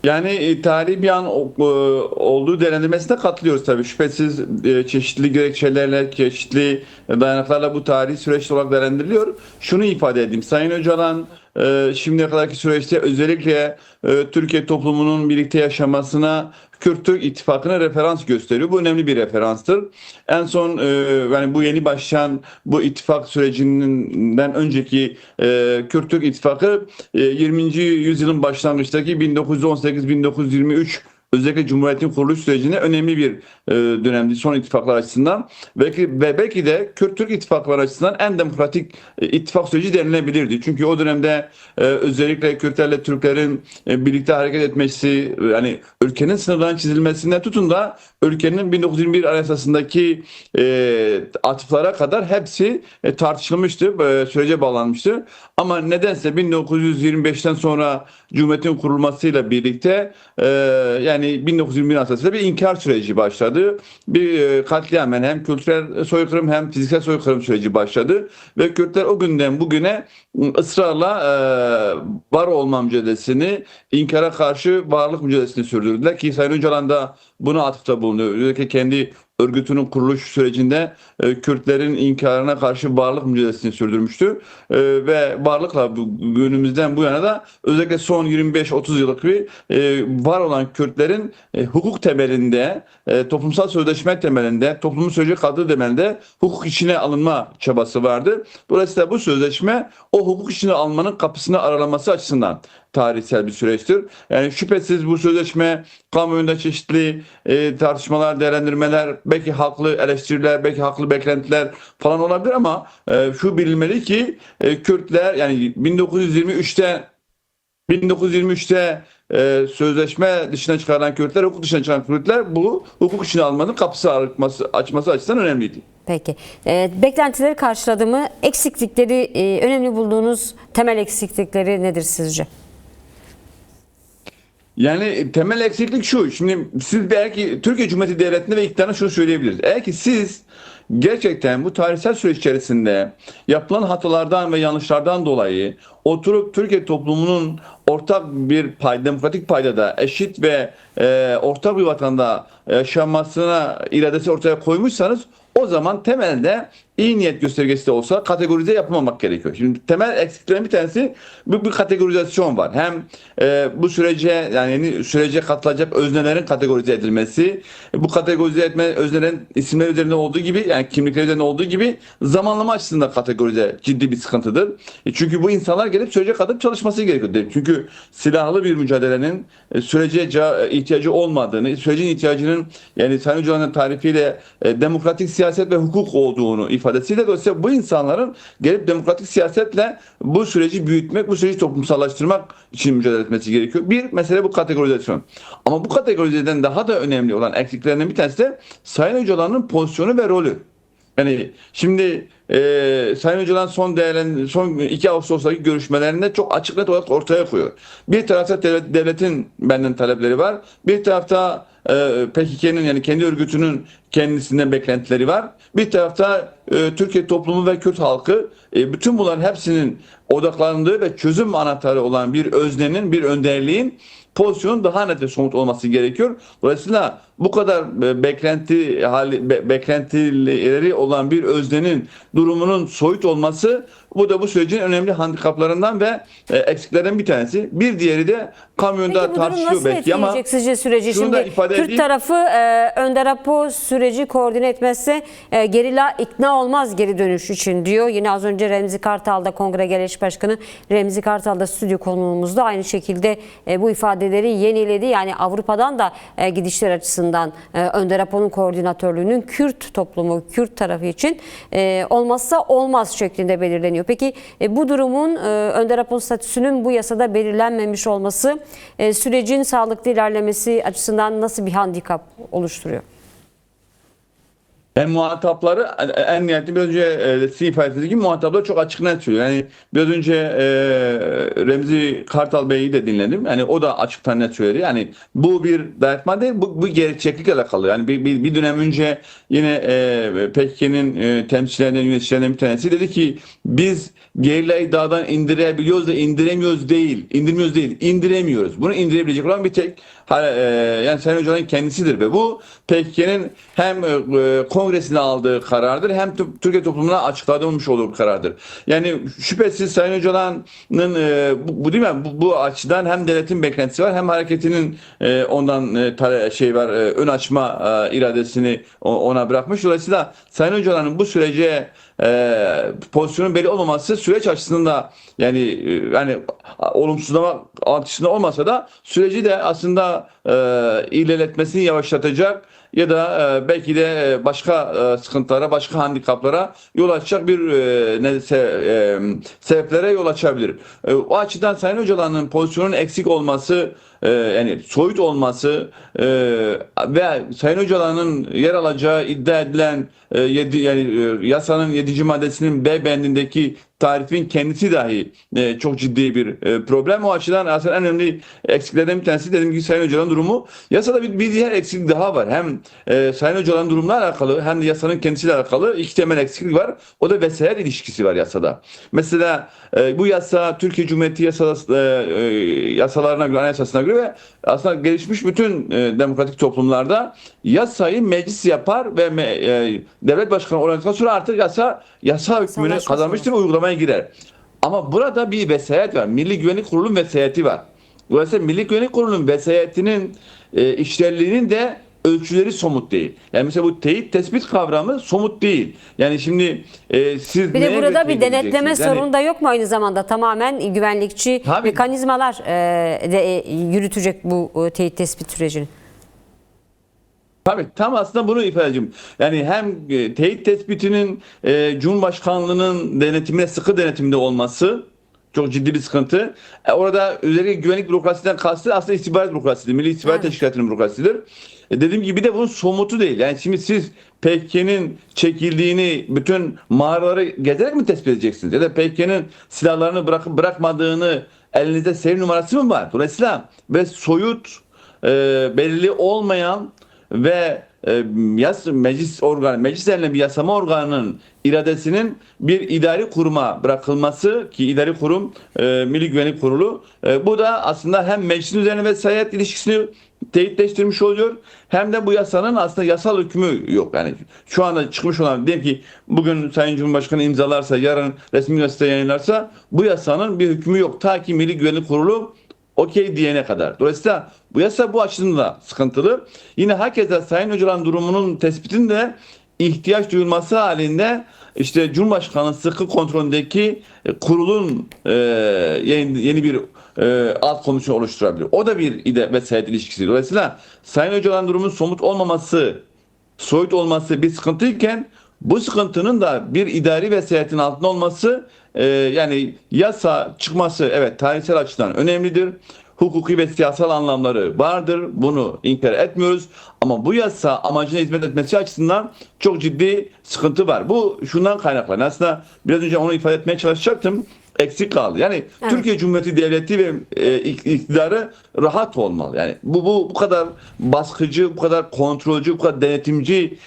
Yani tarihi bir an olduğu değerlendirmesine katılıyoruz tabii. Şüphesiz çeşitli gerekçelerle, çeşitli dayanaklarla bu tarihi süreç olarak değerlendiriliyor. Şunu ifade edeyim. Sayın Öcalan şimdiye kadarki süreçte özellikle Türkiye toplumunun birlikte yaşamasına Kürt-Türk ittifakına referans gösteriyor. Bu önemli bir referanstır. En son yani bu yeni başlayan bu ittifak sürecinden önceki Kürt-Türk ittifakı 20. yüzyılın başlangıçtaki 1918-1923 özellikle Cumhuriyet'in kuruluş sürecinde önemli bir dönemdi son ittifaklar açısından. Belki de Kürt-Türk ittifaklar açısından en demokratik ittifak süreci denilebilirdi. Çünkü o dönemde özellikle Kürtlerle Türklerin birlikte hareket etmesi, yani ülkenin sınırlarının çizilmesinden tutun da ülkenin 1921 Anayasası'ndaki atıflara kadar hepsi tartışılmıştı, sürece bağlanmıştı. Ama nedense 1925'ten sonra Cumhuriyet'in kurulmasıyla birlikte yani 1921 Anayasası'yla bir inkar süreci başladı. Bir katliamen hem kültürel soykırım hem fiziksel soykırım süreci başladı. Ve Kürtler o günden bugüne ısrarla var olma mücadelesini, inkara karşı varlık mücadelesini sürdürdüler ki Sayın Öcalan da buna atıfta bulunuyor. Özellikle kendi örgütünün kuruluş sürecinde Kürtlerin inkarına karşı varlık mücadelesini sürdürmüştü. Ve varlıkla günümüzden bu yana da özellikle son 25-30 yıllık bir var olan Kürtlerin hukuk temelinde, toplumsal sözleşme temelinde, toplumun söyleyecek adı temelinde hukuk içine alınma çabası vardı. Dolayısıyla bu sözleşme o hukuk içine almanın kapısını aralaması açısından tarihsel bir süreçtir. Yani şüphesiz bu sözleşme kamuoyunda çeşitli tartışmalar, değerlendirmeler, belki haklı eleştiriler, belki haklı beklentiler falan olabilir ama şu bilinmeli ki Kürtler yani 1923'te sözleşme dışına çıkarılan Kürtler, hukuk dışına çıkan Kürtler bu hukuk içine almanın kapısı açması açısından önemliydi. Peki. Beklentileri karşıladı mı? Eksiklikleri, önemli bulduğunuz temel eksiklikleri nedir sizce? Yani temel eksiklik şu. Şimdi siz belki Türkiye Cumhuriyeti Devleti'nde ve iktidarına şunu söyleyebiliriz. Eğer ki siz gerçekten bu tarihsel süreç içerisinde yapılan hatalardan ve yanlışlardan dolayı oturup Türkiye toplumunun ortak bir demokratik paydada eşit ve ortak bir vatanda yaşamasına iradesi ortaya koymuşsanız o zaman temelde iyi niyet göstergesi de olsa kategorize yapılmamak gerekiyor. Şimdi temel eksiklerin bir tanesi bir kategorizasyon var. Hem bu sürece yani sürece katılacak öznelerin kategorize edilmesi, bu kategorize etme öznelerin isimler üzerinde olduğu gibi yani kimlikler üzerinde olduğu gibi zamanlama açısından kategorize ciddi bir sıkıntıdır. Çünkü bu insanlar gelip sürece katılıp çalışması gerekiyor. Çünkü silahlı bir mücadelenin sürece ihtiyacı olmadığını, sürecin ihtiyacının yani Sayın Öcalan'ın tarifiyle demokratik siyaset ve hukuk olduğunu ifadesiyle dolayısıyla bu insanların gelip demokratik siyasetle bu süreci büyütmek, bu süreci toplumsallaştırmak için mücadele etmesi gerekiyor. Bir mesele bu kategorizasyon. Ama bu kategorizeden daha da önemli olan eksiklerinin bir tanesi de Sayın Öcalan'ın pozisyonu ve rolü. Yani şimdi Sayın Öcalan son 2 Ağustos'taki görüşmelerinde çok açık net olarak ortaya koyuyor. Bir tarafta devletin benden talepleri var. Bir tarafta PKK'nın yani kendi örgütünün kendisinden beklentileri var. Bir tarafta Türkiye toplumu ve Kürt halkı bütün bunların hepsinin odaklandığı ve çözüm anahtarı olan bir öznenin, bir önderliğin pozisyonun daha net ve somut olması gerekiyor. Dolayısıyla bu kadar beklentileri olan bir öznenin durumunun soyut olması bu da bu sürecin önemli handikaplarından ve eksiklerinden bir tanesi. Bir diğeri de kamyonda tartışılıyor belki ama sizce süreci? Şimdi Kürt tarafı Önder Apo süreci koordine etmezse gerilla ikna olmaz geri dönüş için diyor. Yine az önce Remzi Kartal da Kongre Genel Başkanı Remzi Kartal da stüdyo konuğumuzda aynı şekilde bu ifadeleri yeniledi. Yani Avrupa'dan da gidişler açısından Önder Apo'nun koordinatörlüğünün Kürt toplumu, Kürt tarafı için olmazsa olmaz şeklinde belirleniyor. Peki bu durumun Önder Apo statüsünün bu yasada belirlenmemiş olması sürecin sağlıklı ilerlemesi açısından nasıl bir handikap oluşturuyor? Hem muhatapları en nihayetinde biraz önce sizin ifade ettiğiniz gibi muhatapları çok açık net söylüyor. Yani biraz önce Remzi Kartal Bey'i de dinledim. Yani o da açıktan net söyledi. Yani bu bir dayatma değil, bu gerçeklikle alakalı. Yani bir dönem önce yine PKK'nın temsilcilerinden, yöneticilerinden bir tanesi dedi ki biz gerilayı dağdan indirebiliyoruz da indiremiyoruz değil. İndirmiyoruz değil, indiremiyoruz. Bunu indirebilecek olan bir tek yani Sayın Öcalan'ın kendisidir ve bu PKK'nın hem kongresinde aldığı karardır hem Türkiye toplumuna açıklanmış olduğu bir karardır. Yani şüphesiz Sayın Öcalan'ın bu değil mi? Bu açıdan hem devletin beklentisi var hem hareketinin ondan var ön açma iradesini ona bırakmış. Dolayısıyla Sayın Öcalan'ın bu sürece pozisyonun belli olmaması süreç açısından yani olumsuzlama açısından olmasa da süreci de aslında ilerletmesini yavaşlatacak ya da belki de başka sıkıntılara, başka handikaplara yol açacak bir sebeplere yol açabilir. O açıdan Sayın Öcalan'ın pozisyonun eksik olması, yani soyut olması ve Sayın Öcalan'ın yer alacağı iddia edilen yasanın 7. maddesinin B bendindeki tarifin kendisi dahi çok ciddi bir problem. O açıdan aslında en önemli eksiklerden bir tanesi dediğim gibi Sayın Öcalan'ın durumu. Yasada bir diğer eksiklik daha var. Hem Sayın Öcalan'ın durumla alakalı hem de yasanın kendisiyle alakalı iki temel eksiklik var. O da vesayet ilişkisi var yasada. Mesela bu yasa Türkiye Cumhuriyeti yasalarına göre, anayasasına göre ve aslında gelişmiş bütün demokratik toplumlarda yasayı meclis yapar ve devlet başkanı oynadıktan sonra artık yasa hükmünü kazanmıştır ve uygulamaya girer. Ama burada bir vesayet var. Milli Güvenlik Kurulu'nun vesayeti var. Dolayısıyla Milli Güvenlik Kurulu'nun vesayetinin işlerliğinin de ölçüleri somut değil. Yani mesela bu teyit tespit kavramı somut değil. Yani şimdi siz bir de burada bir denetleme yani, sorunu da yok mu aynı zamanda? Tamamen güvenlikçi tabii, mekanizmalar yürütecek bu teyit tespit sürecini. Tabii tam aslında bunu ifade edeceğim. Yani hem teyit tespitinin Cumhurbaşkanlığının denetiminde, sıkı denetimde olması çok ciddi bir sıkıntı. Orada özellikle güvenlik bürokrasiden kastı aslında istihbarat bürokrasidir. Milli İstihbarat Teşkilatı'nın bürokrasidir. Dediğim gibi de bunun somutu değil. Yani şimdi siz PKK'nın çekildiğini bütün mağaraları gezerek mi tespit edeceksiniz? Ya da PKK'nın silahlarını bırakıp bırakmadığını elinizde seri numarası mı var? Dolayısıyla ve soyut belirli olmayan ve meclis denilen bir yasama organının iradesinin bir idari kuruma bırakılması ki idari kurum Milli Güvenlik Kurulu bu da aslında hem meclisin üzerine vesayet ilişkisini teyitleştirmiş oluyor hem de bu yasanın aslında yasal hükmü yok. Yani şu anda çıkmış olan diyelim ki bugün Sayın Cumhurbaşkanı imzalarsa yarın resmi gazetede yayınlarsa bu yasanın bir hükmü yok ta ki Milli Güvenlik Kurulu okey diyene kadar. Dolayısıyla bu yasa bu açıdan da sıkıntılı. Yine hakeza Sayın Öcalan durumunun tespitinde ihtiyaç duyulması halinde işte Cumhurbaşkanı sıkı kontrolündeki kurulun yeni bir alt komisyon oluşturabilir. O da bir vesayet ilişkisi. Dolayısıyla Sayın Öcalan durumunun somut olmaması, soyut olması bir sıkıntıyken bu sıkıntının da bir idari vesayetin altında olması yani yasa çıkması evet tarihsel açıdan önemlidir. Hukuki ve siyasal anlamları vardır. Bunu inkar etmiyoruz. Ama bu yasa amacına hizmet etmesi açısından çok ciddi sıkıntı var. Bu şundan kaynaklanıyor. Aslında biraz önce onu ifade etmeye çalışacaktım. Eksik kaldı. Yani evet. Türkiye Cumhuriyeti Devleti ve iktidarı rahat olmalı. Yani bu kadar baskıcı, bu kadar kontrolcü, bu kadar denetimci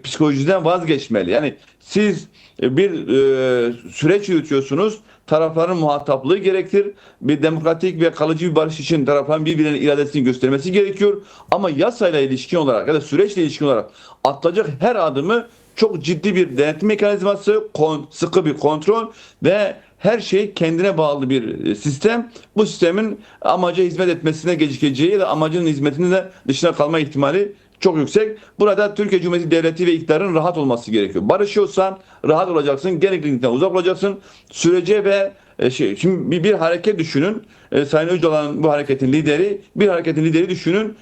psikolojiden vazgeçmeli. Yani siz bir süreç yürütüyorsunuz. Tarafların muhataplığı gerekir. Bir demokratik ve kalıcı bir barış için tarafların birbirlerinin iradesini göstermesi gerekiyor. Ama yasayla ilişkin olarak ya da süreçle ilişkin olarak atılacak her adımı çok ciddi bir denetim mekanizması, sıkı bir kontrol ve her şey kendine bağlı bir sistem. Bu sistemin amaca hizmet etmesine gecikeceği ya da amacının hizmetinin de dışına kalma ihtimali çok yüksek. Burada Türkiye Cumhuriyeti Devleti ve iktidarın rahat olması gerekiyor. Barışıyorsan rahat olacaksın, gereklilikten uzak olacaksın. Sürece ve şimdi bir hareket düşünün. Sayın Öcalan bu hareketin lideri. Bir hareketin lideri düşünün.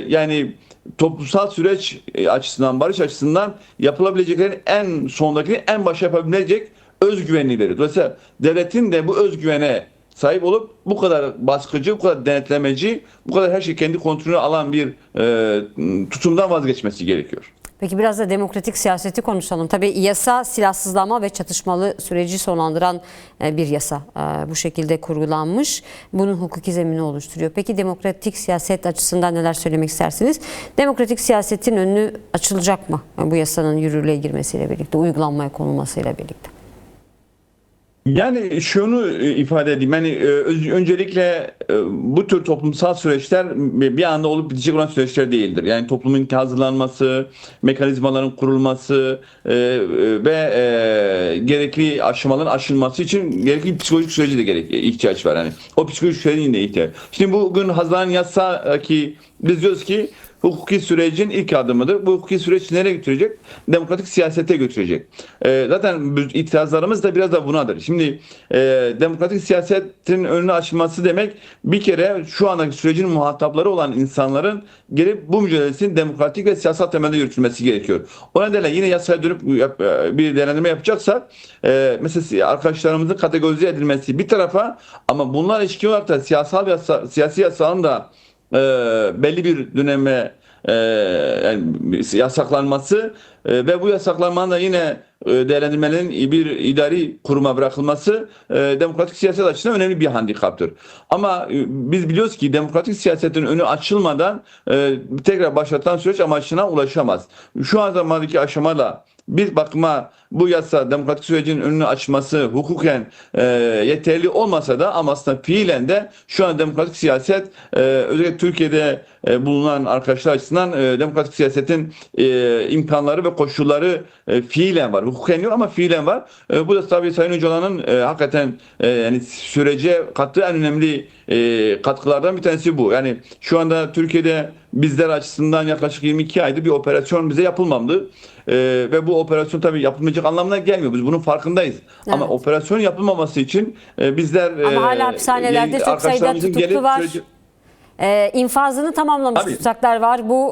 Yani toplumsal süreç açısından, barış açısından yapılabileceklerin en sondaki en başa yapabilecek özgüvenini verir. Dolayısıyla devletin de bu özgüvene sahip olup bu kadar baskıcı, bu kadar denetlemeci, bu kadar her şeyi kendi kontrolüne alan bir tutumdan vazgeçmesi gerekiyor. Peki biraz da demokratik siyaseti konuşalım. Tabii yasa silahsızlama ve çatışmalı süreci sonlandıran bir yasa. Bu şekilde kurgulanmış. Bunun hukuki zemini oluşturuyor. Peki demokratik siyaset açısından neler söylemek istersiniz? Demokratik siyasetin önü açılacak mı bu yasanın yürürlüğe girmesiyle birlikte, uygulanmaya konulmasıyla birlikte? Yani şunu ifade edeyim. Yani öncelikle bu tür toplumsal süreçler bir anda olup bitecek olan süreçler değildir. Yani toplumun hazırlanması, mekanizmaların kurulması ve gerekli aşamaların aşılması için gerekli bir psikolojik süreci de ihtiyaç var. Yani o psikolojik sürecin de ihtiyaç. Şimdi bugün hazırlanan yasa ki biz diyoruz ki hukuki sürecin ilk adımıdır. Bu hukuki süreç nereye götürecek? Demokratik siyasete götürecek. Zaten itirazlarımız da biraz da bunadır. Şimdi demokratik siyasetin önünü açılması demek bir kere şu andaki sürecin muhatapları olan insanların gelip bu mücadelesinin demokratik ve siyasal temelde yürütülmesi gerekiyor. O nedenle yine yasaya dönüp bir değerlendirme yapacaksak mesela arkadaşlarımızın kategorize edilmesi bir tarafa ama bunlar ilişkin olarak da siyasi yasanın da belli bir döneme yani yasaklanması ve bu yasaklanmanın da yine değerlendirmenin bir idari kuruma bırakılması demokratik siyaset açısından önemli bir handikaptır. Ama biz biliyoruz ki demokratik siyasetin önü açılmadan tekrar başlatılan süreç amacına ulaşamaz. Şu an zamandaki aşamada bir bakıma bu yasa demokratik sürecin önünü açması hukuken yeterli olmasa da ama aslında fiilen de şu an demokratik siyaset özellikle Türkiye'de bulunan arkadaşlar açısından demokratik siyasetin imkanları ve koşulları fiilen var. Hukuken yok ama fiilen var. Bu da tabii Sayın Öcalan'ın hakikaten yani sürece kattığı en önemli katkılardan bir tanesi bu. Yani şu anda Türkiye'de bizler açısından yaklaşık 22 aydır bir operasyon bize yapılmadı. Ve bu operasyon tabii yapılmayacak anlamına gelmiyor. Biz bunun farkındayız. Evet. Ama operasyon yapılmaması için bizler ama hala hapishanelerde çok sayıda tutuklu var. İnfazını tamamlamış Tabii. tutsaklar var. Bu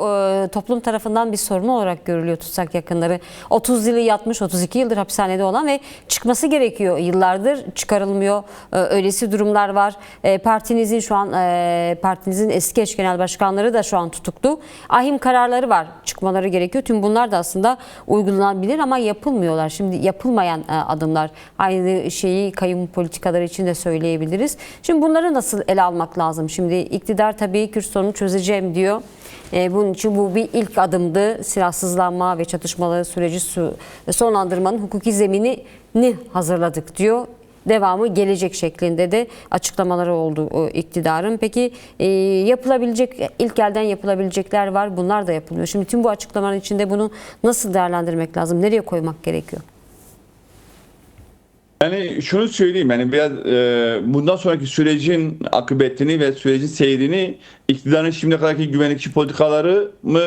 toplum tarafından bir sorun olarak görülüyor tutsak yakınları. 30 yılı yatmış, 32 yıldır hapishanede olan ve çıkması gerekiyor. Yıllardır çıkarılmıyor. Öylesi durumlar var. Partinizin şu an partinizin eski eş genel başkanları da şu an tutuklu. Ahim kararları var. Çıkmaları gerekiyor. Tüm bunlar da aslında uygulanabilir ama yapılmıyorlar. Şimdi yapılmayan adımlar. Aynı şeyi kayyum politikaları için de söyleyebiliriz. Şimdi bunları nasıl ele almak lazım? Şimdi iktidar tabii Kürt sorununu çözeceğim diyor. Bunun için bu bir ilk adımdı. Silahsızlanma ve çatışmaları süreci sonlandırmanın hukuki zeminini hazırladık diyor. Devamı gelecek şeklinde de açıklamaları oldu iktidarın. Peki yapılabilecek, ilk elden yapılabilecekler var. Bunlar da yapılıyor. Şimdi tüm bu açıklamaların içinde bunu nasıl değerlendirmek lazım? Nereye koymak gerekiyor? Yani şunu söyleyeyim, yani biraz bundan sonraki sürecin akıbetini ve sürecin seyrini iktidarın şimdiye kadarki güvenlikçi politikaları mı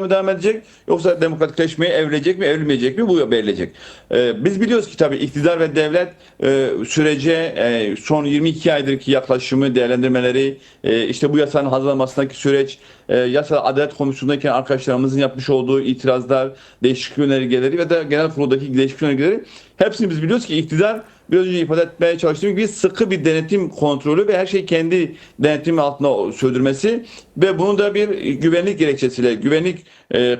devam edecek yoksa demokratikleşmeye evrilecek mi evrilmeyecek mi bu belirleyecek. Biz biliyoruz ki tabii iktidar ve devlet sürece son 22 aydır yaklaşımı değerlendirmeleri işte bu yasanın hazırlanmasındaki süreç yasa Adalet Komisyonu'ndaki arkadaşlarımızın yapmış olduğu itirazlar, değişiklik önergeleri ve de genel kuruldaki değişiklik önergeleri hepsini biz biliyoruz ki iktidar biraz önce ifade etmeye çalıştığım gibi sıkı bir denetim kontrolü ve her şeyi kendi denetimi altında sürdürmesi ve bunu da bir güvenlik gerekçesiyle, güvenlik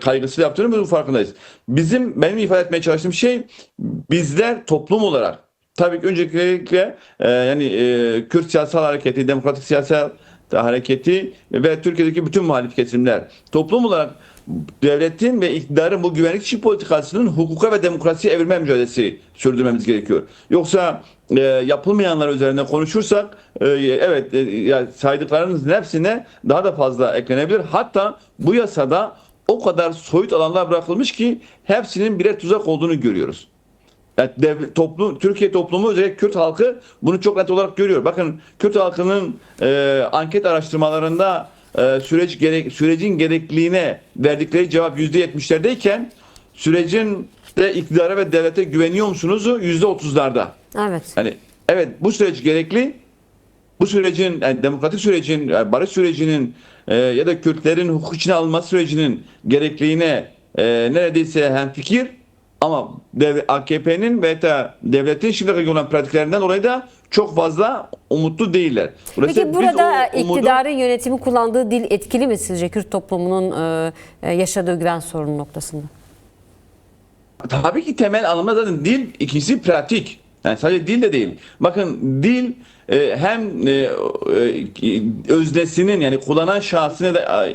kaygısıyla yaptığını bunun farkındayız. Benim ifade etmeye çalıştığım şey bizler toplum olarak tabii ki öncelikle yani Kürt siyasal hareketi, demokratik siyasal hareketi ve Türkiye'deki bütün muhalif kesimler toplum olarak devletin ve iktidarın bu güvenlikçi politikasının hukuka ve demokrasiye evirme mücadelesi sürdürmemiz gerekiyor. Yoksa yapılmayanlar üzerine konuşursak evet saydıklarınızın hepsine daha da fazla eklenebilir. Hatta bu yasada o kadar soyut alanlar bırakılmış ki hepsinin birer tuzak olduğunu görüyoruz. Yani Türkiye toplumu özellikle Kürt halkı bunu çok net olarak görüyor. Bakın Kürt halkının anket araştırmalarında sürecin gerekliliğine verdikleri cevap %70'lerdeyken sürecin de iktidara ve devlete güveniyor musunuz? %30'larda. Evet. Yani evet bu süreç gerekli. Bu sürecin yani demokratik sürecin, yani barış sürecinin ya da Kürtlerin hukuk içine alınması sürecinin gerekliliğine neredeyse hemfikir. Ama AKP'nin ve devletin şimdiye kadar olan pratiklerinden dolayı da çok fazla umutlu değiller. Peki biz burada o umudu- iktidarın yönetimi kullandığı dil etkili mi sizce Kürt toplumunun yaşadığı güven sorunu noktasında? Tabii ki temel anlamda zaten dil, ikincisi pratik. Yani sadece dil de değil. Bakın dil hem öznesinin yani kullanan şahsına da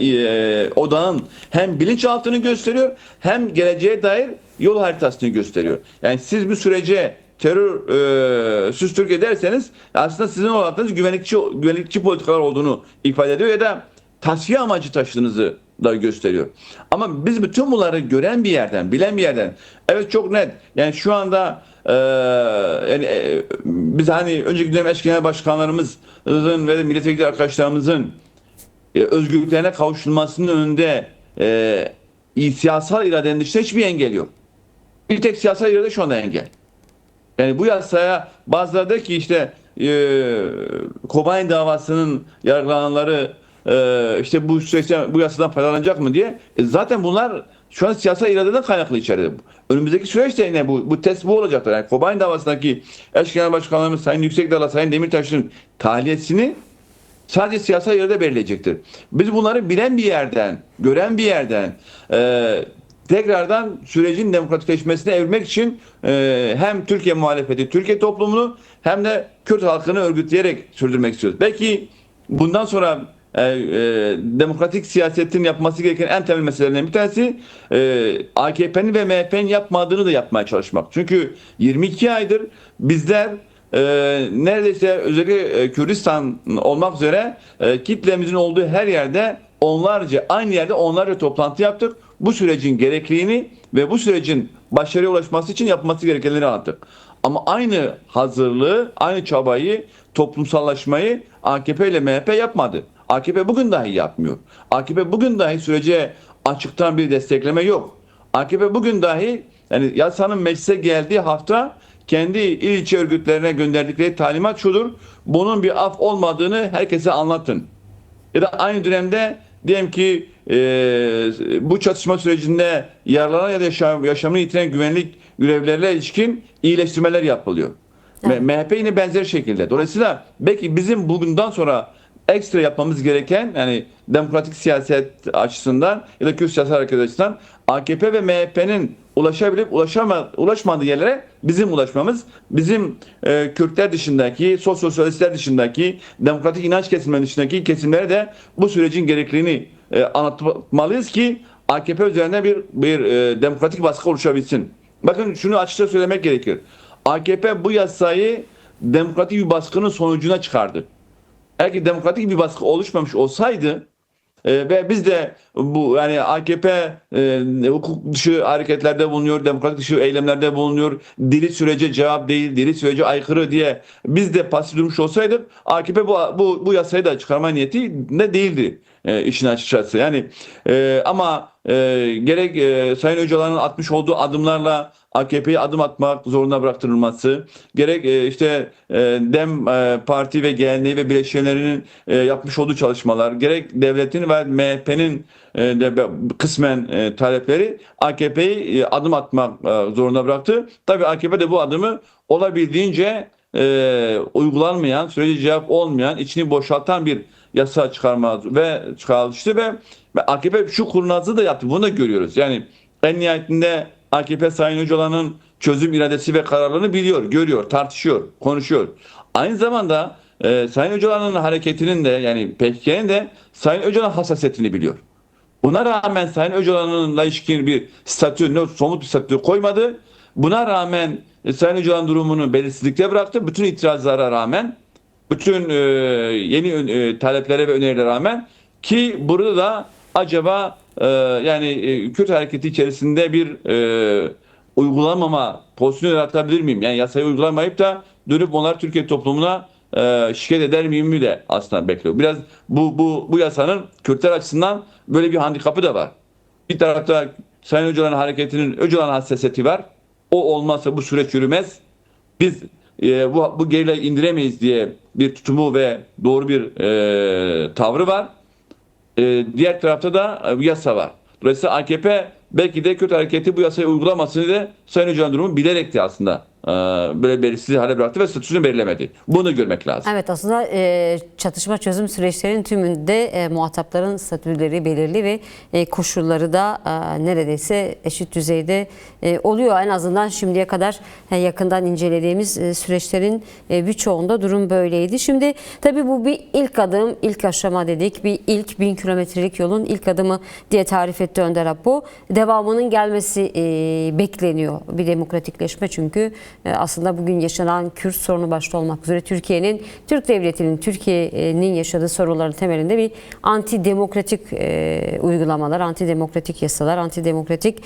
odanın hem bilinçaltını gösteriyor hem geleceğe dair yol haritasını gösteriyor. Yani siz bu sürece terör süstürk ederseniz aslında sizin olanlarınız güvenlikçi politikalar olduğunu ifade ediyor ya da tasfiye amacı taşıdığınızı da gösteriyor. Ama biz bütün bunları gören bir yerden, bilen bir yerden, evet çok net. Yani şu anda biz hani önceki dönem eş genel başkanlarımızın ve de milletvekili arkadaşlarımızın özgürlüklerine kavuşulmasının önünde siyasal iradenin dışında hiçbir engel yok. Bir tek siyasal irade şu anda engel. Yani bu yasaya bazıları der ki işte Kobani davasının yargılananları işte bu süreçte bu yasadan faydalanacak mı diye. Zaten bunlar şu an siyasal iradeden kaynaklı içeride. Önümüzdeki süreçte yine bu test bu olacaktır. Yani Kobani davasındaki eş genel başkanlarımız Sayın Yüksekdağ'la Sayın Demirtaş'ın tahliyesini sadece siyasal irade belirleyecektir. Biz bunları bilen bir yerden, gören bir yerden tekrardan sürecin demokratikleşmesine evirmek için hem Türkiye muhalefeti, Türkiye toplumunu hem de Kürt halkını örgütleyerek sürdürmek istiyoruz. Belki bundan sonra demokratik siyasetin yapması gereken en temel meselelerinden bir tanesi AKP'nin ve MHP'nin yapmadığını da yapmaya çalışmak. Çünkü 22 aydır bizler neredeyse özellikle Kürdistan olmak üzere kitlemizin olduğu her yerde aynı yerde onlarca toplantı yaptık. Bu sürecin gerekliliğini ve bu sürecin başarıya ulaşması için yapması gerekenleri anlattık. Ama aynı hazırlığı, aynı çabayı, toplumsallaşmayı AKP ile MHP yapmadı. AKP bugün dahi yapmıyor. AKP bugün dahi sürece açıktan bir destekleme yok. AKP bugün dahi yani yasanın meclise geldiği hafta kendi il ilçe örgütlerine gönderdikleri talimat şudur: bunun bir af olmadığını herkese anlatın. Ya da aynı dönemde diyelim ki bu çatışma sürecinde yaralanan ya da yaşamını yitiren güvenlik görevlilerine ilişkin iyileştirmeler yapılıyor. Evet. MHP yine benzer şekilde. Dolayısıyla belki bizim bundan sonra ekstra yapmamız gereken yani demokratik siyaset açısından ya da Kürt siyasi hareket açısından AKP ve MHP'nin ulaşabilip ulaşmadığı yerlere bizim ulaşmamız, bizim Kürtler dışındaki, sosyalistler dışındaki, demokratik inanç kesimleri dışındaki kesimlere de bu sürecin gerekliliğini anlatmalıyız ki AKP üzerine bir demokratik baskı oluşabilsin. Bakın şunu açıkça söylemek gerekir. AKP bu yasayı demokratik bir baskının sonucuna çıkardı. Eğer ki demokratik bir baskı oluşmamış olsaydı ve biz de bu yani AKP hukuk dışı hareketlerde bulunuyor, demokratik dışı eylemlerde bulunuyor, dili sürece cevap değil, dili sürece aykırı diye biz de pasif durmuş olsaydık AKP bu yasayı da çıkarma niyeti ne değildi işin açıkçası. Yani ama gerek Sayın Öcalan'ın atmış olduğu adımlarla AKP'yi adım atmak zorunda bıraktırılması, gerek işte DEM Parti ve geleneği ve bileşenlerinin yapmış olduğu çalışmalar, gerek devletin ve MHP'nin de kısmen talepleri AKP'yi adım atmak zorunda bıraktı. Tabii AKP de bu adımı olabildiğince uygulanmayan, sürece cevap olmayan, içini boşaltan bir yasa çıkarmıştı ve AKP şu kurnazlığı da yaptı. Bunu da görüyoruz. Yani en nihayetinde AKP Sayın Öcalan'ın çözüm iradesi ve kararlarını biliyor, görüyor, tartışıyor, konuşuyor. Aynı zamanda Sayın Öcalan'ın hareketinin de yani PKK'nin de Sayın Öcalan hassasiyetini biliyor. Buna rağmen Sayın Öcalan'la ilişkin bir statü, somut bir statü koymadı. Buna rağmen Sayın Öcalan durumunu belirsizlikte bıraktı. Bütün itirazlara rağmen, bütün yeni taleplere ve önerilere rağmen ki burada da acaba yani Kürt hareketi içerisinde bir uygulamama pozisyonu yaratabilir miyim? Yani yasayı uygulamayıp da dönüp onlar Türkiye toplumuna şikayet eder miyim mi de aslında bekliyor. Biraz bu yasanın Kürtler açısından böyle bir handikapı da var. Bir tarafta Sayın Öcalan hareketinin Öcalan hassasiyeti var. O olmazsa bu süreç yürümez. Biz bu geriyle indiremeyiz diye bir tutumu ve doğru bir tavrı var. Diğer tarafta da yasa var. Dolayısıyla AKP belki de Kürt hareketi bu yasayı uygulamasını da Sayın Öcalan durumu bilerek de aslında böyle belirsiz hale bıraktı ve statüsünü belirlemedi. Bunu görmek lazım. Evet, aslında çatışma çözüm süreçlerinin tümünde muhatapların statüleri belirli ve koşulları da neredeyse eşit düzeyde oluyor. En azından şimdiye kadar yakından incelediğimiz süreçlerin birçoğunda durum böyleydi. Şimdi tabii bu bir ilk adım, ilk aşama dedik. Bir ilk 1000 kilometrelik yolun ilk adımı diye tarif etti Önder Apo. Devamının gelmesi bekleniyor. Bir demokratikleşme, çünkü aslında bugün yaşanan Kürt sorunu başta olmak üzere Türkiye'nin, Türk Devleti'nin, Türkiye'nin yaşadığı sorunların temelinde bir antidemokratik uygulamalar, antidemokratik yasalar, antidemokratik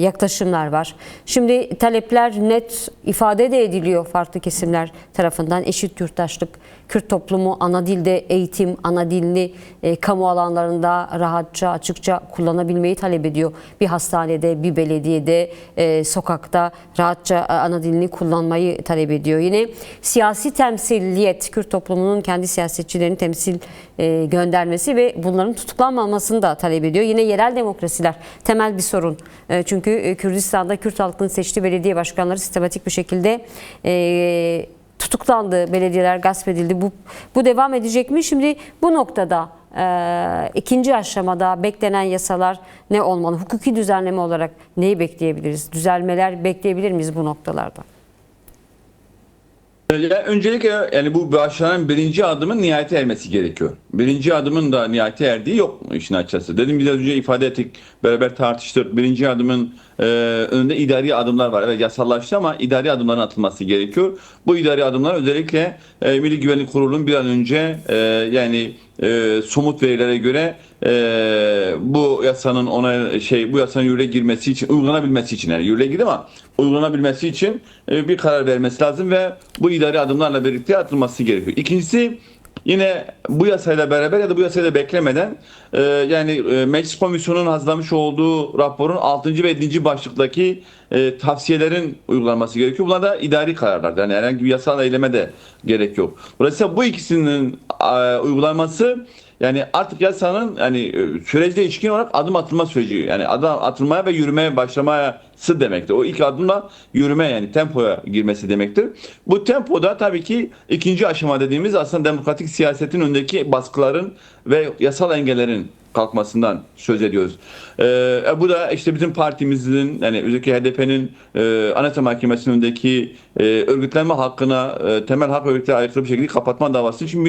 yaklaşımlar var. Şimdi talepler net ifade de ediliyor farklı kesimler tarafından. Eşit yurttaşlık, Kürt toplumu ana dilde eğitim, ana dilini kamu alanlarında rahatça, açıkça kullanabilmeyi talep ediyor. Bir hastanede, bir belediyede, sokakta rahatça ana dilini kullanmayı talep ediyor. Yine siyasi temsiliyet, Kürt toplumunun kendi siyasetçilerini temsil göndermesi ve bunların tutuklanmamasını da talep ediyor. Yine yerel demokrasiler temel bir sorun. Çünkü Kürdistan'da Kürt halkının seçtiği belediye başkanları sistematik bir şekilde tutuklandı, belediyeler gasp edildi. Bu devam edecek mi? Şimdi bu noktada ikinci aşamada beklenen yasalar ne olmalı? Hukuki düzenleme olarak neyi bekleyebiliriz? Düzelmeler bekleyebilir miyiz bu noktalarda? Öncelikle yani bu başlanan birinci adımın nihayete ermesi gerekiyor. Birinci adımın da nihayete erdiği yok işin açıkçası. Dedim biraz önce ifade ettik, beraber tartıştık. Birinci adımın önünde idari adımlar var. Evet, yasallaştı ama idari adımların atılması gerekiyor. Bu idari adımlar özellikle Milli Güvenlik Kurulu'nun bir an önce somut verilere göre bu yasanın bu yasanın yürürlüğe girmesi için, uygulanabilmesi için, yani yürürlüğe girdi ama uygulanabilmesi için bir karar vermesi lazım ve bu idari adımlarla birlikte atılması gerekiyor. İkincisi, yine bu yasayla beraber ya da bu yasayla beklemeden Meclis Komisyonu'nun hazırlamış olduğu raporun 6. ve 7. başlıktaki tavsiyelerin uygulanması gerekiyor. Bunlar da idari kararlar. Yani herhangi bir yasal eyleme de gerek yok. Dolayısıyla bu ikisinin uygulanması, yani artık yasanın sürece ilişkin olarak adım atılma süreci, yani adım atılmaya ve yürümeye başlaması demektir. O ilk adımla yürüme, yani tempoya girmesi demektir. Bu tempoda tabii ki ikinci aşama dediğimiz aslında demokratik siyasetin önündeki baskıların ve yasal engellerin kalkmasından söz ediyoruz. Bu da işte bizim partimizin, yani özellikle HDP'nin Anayasa Mahkemesi'nin önündeki örgütlenme hakkına, temel hak örgütlerine aykırı bir şekilde kapatma davası için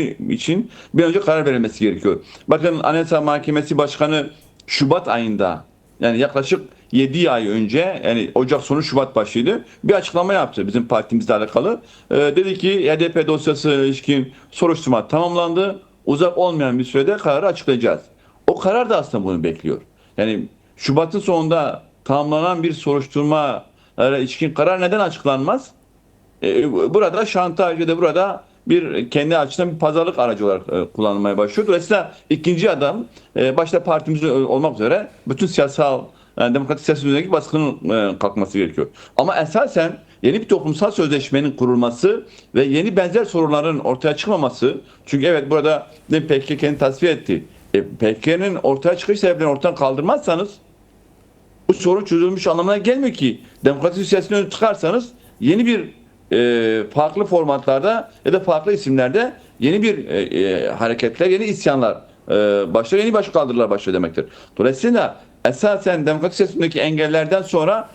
bir önce karar verilmesi gerekiyor. Bakın, Anayasa Mahkemesi Başkanı Şubat ayında, yani yaklaşık 7 ay önce, yani Ocak sonu Şubat başıydı, bir açıklama yaptı bizim partimizle alakalı. Dedi ki HDP dosyası ilişkin soruşturma tamamlandı. Uzak olmayan bir sürede kararı açıklayacağız. O karar da aslında bunu bekliyor. Yani Şubat'ın sonunda tamamlanan bir soruşturma ilişkin karar neden açıklanmaz? Burada şantaj ya da burada bir kendi açısından bir pazarlık aracı olarak kullanılmaya başlıyor. Dolayısıyla ikinci adam başta partimiz olmak üzere bütün siyasal, demokratik siyaset üzerindeki baskının kalkması gerekiyor. Ama esasen yeni bir toplumsal sözleşmenin kurulması ve yeni benzer sorunların ortaya çıkmaması. Çünkü evet, burada PKK kendini tasfiye etti. PKK'nın ortaya çıkış sebeplerini ortadan kaldırmazsanız bu sorun çözülmüş anlamına gelmiyor ki. Demokratik siyasetin önüne çıkarsanız yeni bir farklı formatlarda ya da farklı isimlerde yeni bir hareketler, yeni isyanlar başlıyor, yeni kaldırılar başlıyor demektir. Dolayısıyla esasen demokratik siyasetindeki engellerden sonra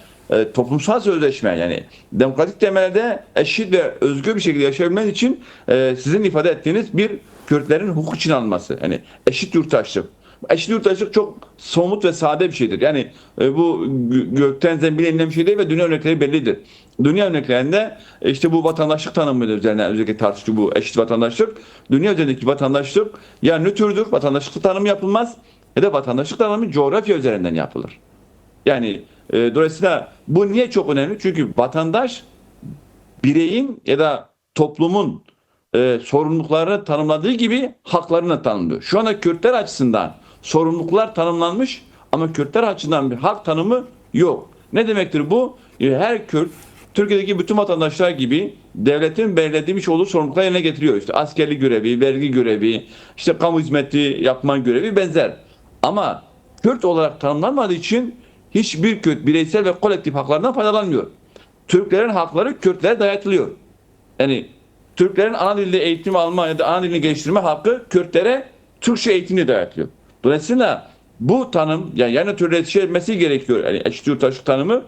toplumsal sözleşme, yani demokratik temelde eşit ve özgür bir şekilde yaşayabilmeniz için sizin ifade ettiğiniz bir Kürtlerin hukuk için alınması. Yani eşit yurttaşlık. Eşit yurttaşlık çok somut ve sade bir şeydir. Yani bu gökten zembile inilen bir şey değil ve dünya örnekleri bellidir. Dünya örneklerinde işte bu vatandaşlık tanımı üzerine özellikle tartıştığı bu eşit vatandaşlık. Dünya üzerindeki vatandaşlık ya nötrdür, vatandaşlık tanımı yapılmaz, ya da vatandaşlık tanımı coğrafya üzerinden yapılır. Yani dolayısıyla bu niye çok önemli? Çünkü vatandaş bireyin ya da toplumun sorumluluklarını tanımladığı gibi haklarını da tanımlıyor. Şu anda Kürtler açısından sorumluluklar tanımlanmış ama Kürtler açısından bir hak tanımı yok. Ne demektir bu? Her Kürt Türkiye'deki bütün vatandaşlar gibi devletin belirlemiş olduğu sorumlulukları yerine getiriyor. İşte askerlik görevi, vergi görevi, işte kamu hizmeti yapma görevi benzer. Ama Kürt olarak tanımlanmadığı için hiçbir Kürt bireysel ve kolektif haklarından faydalanmıyor. Türklerin hakları Kürtlere dayatılıyor. Yani Türklerin ana dilde eğitim alma ya da ana dilini geliştirme hakkı Kürtlere Türkçe eğitimle dayatılıyor. Dolayısıyla bu tanım yani türleştirilmesi gerekiyor. Yani eşit yurttaşlık tanımı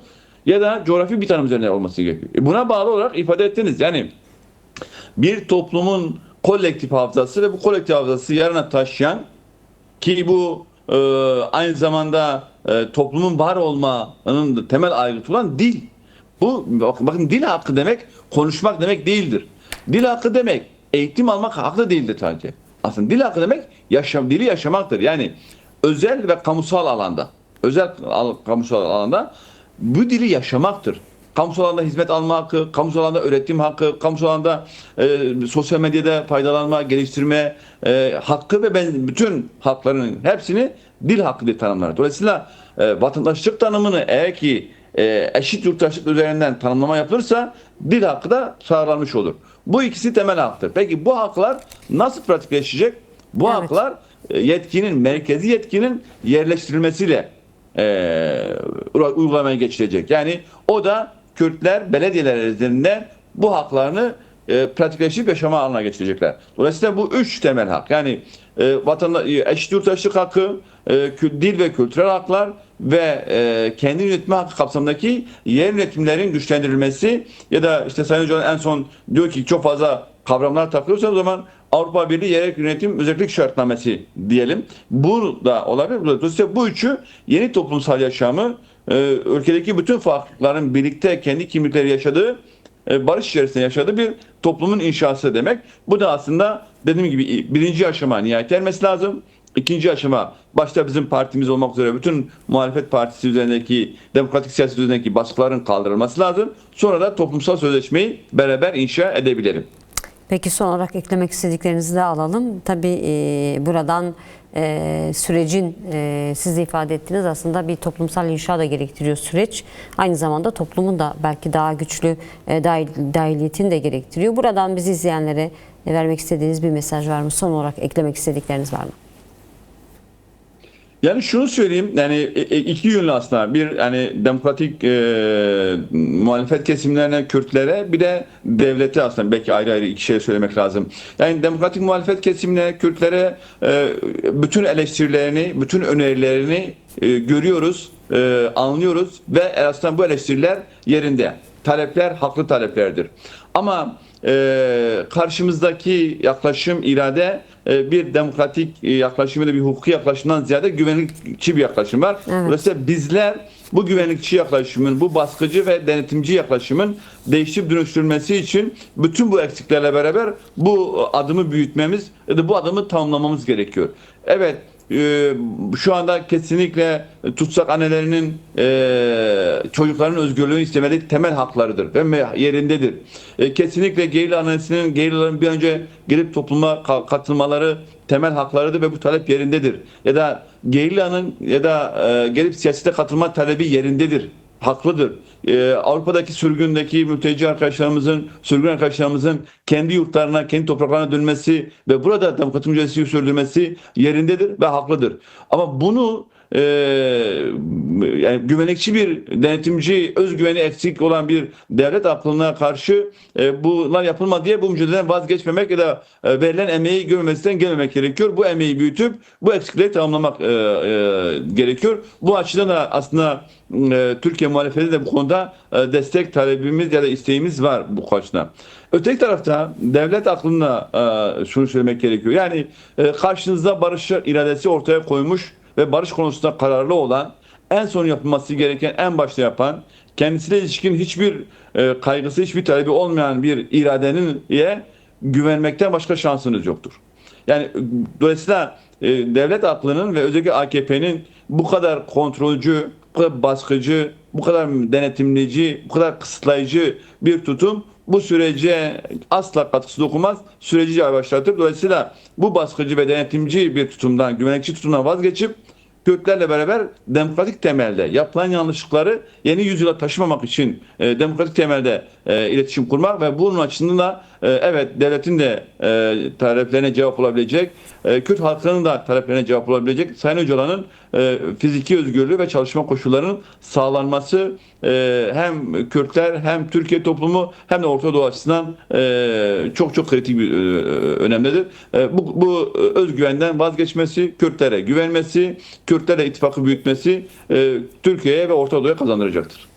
ya da coğrafi bir tanım üzerine olması gerekiyor. Buna bağlı olarak ifade ettiniz. Yani bir toplumun kolektif hafızası ve bu kolektif hafızası yarına taşıyan ki bu aynı zamanda toplumun var olmanın da temel aygıtı olan dil. Bu bakın dil hakkı demek konuşmak demek değildir. Dil hakkı demek eğitim almak hakkı değildir sadece. Aslında dil hakkı demek dili yaşamaktır. Yani özel ve kamusal alanda, kamusal alanda bu dili yaşamaktır. Kamusal alanda hizmet alma hakkı, kamusal alanda öğretim hakkı, kamusal alanda sosyal medyada faydalanma, geliştirme hakkı ve bütün hakların hepsini dil hakkı diye tanımlar. Dolayısıyla vatandaşlık tanımını eğer ki eşit yurttaşlık üzerinden tanımlama yapılırsa dil hakkı da sağlanmış olur. Bu ikisi temel haktır. Peki bu haklar nasıl pratikleşecek? Bu Evet. haklar merkezi yetkinin yerleştirilmesiyle uygulamaya geçilecek. Yani o da Kürtler belediyeler üzerinde bu haklarını pratikleştirip yaşama alanına geçirecekler. Dolayısıyla bu üç temel hak. Yani eşit yurttaşlık hakkı, dil ve kültürel haklar ve kendi yönetme hakkı kapsamındaki yer yönetimlerin güçlendirilmesi ya da işte Sayın Hocam en son diyor ki çok fazla kavramlar takılıyorsa o zaman Avrupa Birliği Yerel Yönetim Özellik Şartnamesi diyelim. Bu da olabilir. Dolayısıyla bu üçü yeni toplumsal yaşamı ülkedeki bütün farklılıkların birlikte kendi kimlikleri yaşadığı barış içerisinde yaşadığı bir toplumun inşası demek. Bu da aslında dediğim gibi birinci aşama nihayet ermesi lazım. İkinci aşama başta bizim partimiz olmak üzere bütün muhalefet partisi üzerindeki demokratik siyaset üzerindeki baskıların kaldırılması lazım. Sonra da toplumsal sözleşmeyi beraber inşa edebilirim. Peki son olarak eklemek istediklerinizi de alalım. Tabii buradan sürecin siz de ifade ettiğiniz aslında bir toplumsal inşa da gerektiriyor süreç. Aynı zamanda toplumun da belki daha güçlü dahiliyetini de gerektiriyor. Buradan bizi izleyenlere vermek istediğiniz bir mesaj var mı? Son olarak eklemek istedikleriniz var mı? Yani şunu söyleyeyim, yani iki yönlü aslında bir hani demokratik muhalefet kesimlerine, Kürtlere bir de devlete aslında belki ayrı ayrı iki şey söylemek lazım. Yani demokratik muhalefet kesimine, Kürtlere bütün eleştirilerini, bütün önerilerini görüyoruz, anlıyoruz ve aslında bu eleştiriler yerinde. Talepler haklı taleplerdir. Ama karşımızdaki yaklaşım, irade bir demokratik yaklaşım ya da bir hukuki yaklaşımdan ziyade güvenlikçi bir yaklaşım var. Evet. Dolayısıyla bizler bu güvenlikçi yaklaşımın, bu baskıcı ve denetimci yaklaşımın değişip dönüştürülmesi için bütün bu eksiklerle beraber bu adımı büyütmemiz ya da bu adımı tamamlamamız gerekiyor. Evet, şu anda kesinlikle tutsak annelerinin çocukların özgürlüğünü istemeleri temel haklarıdır ve yerindedir. Kesinlikle Gerilla annesinin Gerilla'ların bir önce gelip topluma katılmaları temel haklarıdır ve bu talep yerindedir. Ya da Gerilla'nın ya da gelip siyasete katılma talebi yerindedir. Haklıdır. Avrupa'daki sürgündeki mülteci arkadaşlarımızın, sürgün arkadaşlarımızın kendi yurtlarına, kendi topraklarına dönmesi ve burada demokrasi mücadelesi sürdürmesi yerindedir ve haklıdır. Ama bunu yani güvenlikçi bir denetimci, özgüveni eksik olan bir devlet aklına karşı bunlar yapılmadı diye bu mücadeleden vazgeçmemek ya da verilen emeği görmemesinden gelmemek gerekiyor. Bu emeği büyütüp bu eksikleri tamamlamak gerekiyor. Bu açıdan da aslında Türkiye muhalefeti de bu konuda destek talebimiz ya da isteğimiz var bu açıdan. Öteki tarafta devlet aklına şunu söylemek gerekiyor. Yani karşınızda barış iradesi ortaya koymuş ve barış konusunda kararlı olan, en son yapılması gereken en başta yapan, kendisiyle ilişkin hiçbir kaygısı, hiçbir talebi olmayan bir iradenin güvenmekten başka şansınız yoktur. Yani dolayısıyla devlet aklının ve özellikle AKP'nin bu kadar kontrolcü, bu kadar baskıcı, bu kadar denetimleyici, bu kadar kısıtlayıcı bir tutum bu sürece asla katkısı dokunmaz, süreci yavaşlatır. Dolayısıyla bu baskıcı ve denetimci bir tutumdan, güvenlikçi tutumdan vazgeçip Kürtlerle beraber demokratik temelde yapılan yanlışlıkları yeni yüzyıla taşımamak için demokratik temelde iletişim kurmak ve bunun açısından da evet devletin de taleplerine cevap olabilecek Kürt halkının da taleplerine cevap olabilecek Sayın Öcalan'ın fiziki özgürlüğü ve çalışma koşullarının sağlanması hem Kürtler hem Türkiye toplumu hem de Orta Doğu açısından çok çok kritik bir önemlidir. Bu özgüvenden vazgeçmesi, Kürtlere güvenmesi, Kürtlerle ittifakı büyütmesi Türkiye'ye ve Orta Doğu'ya kazandıracaktır.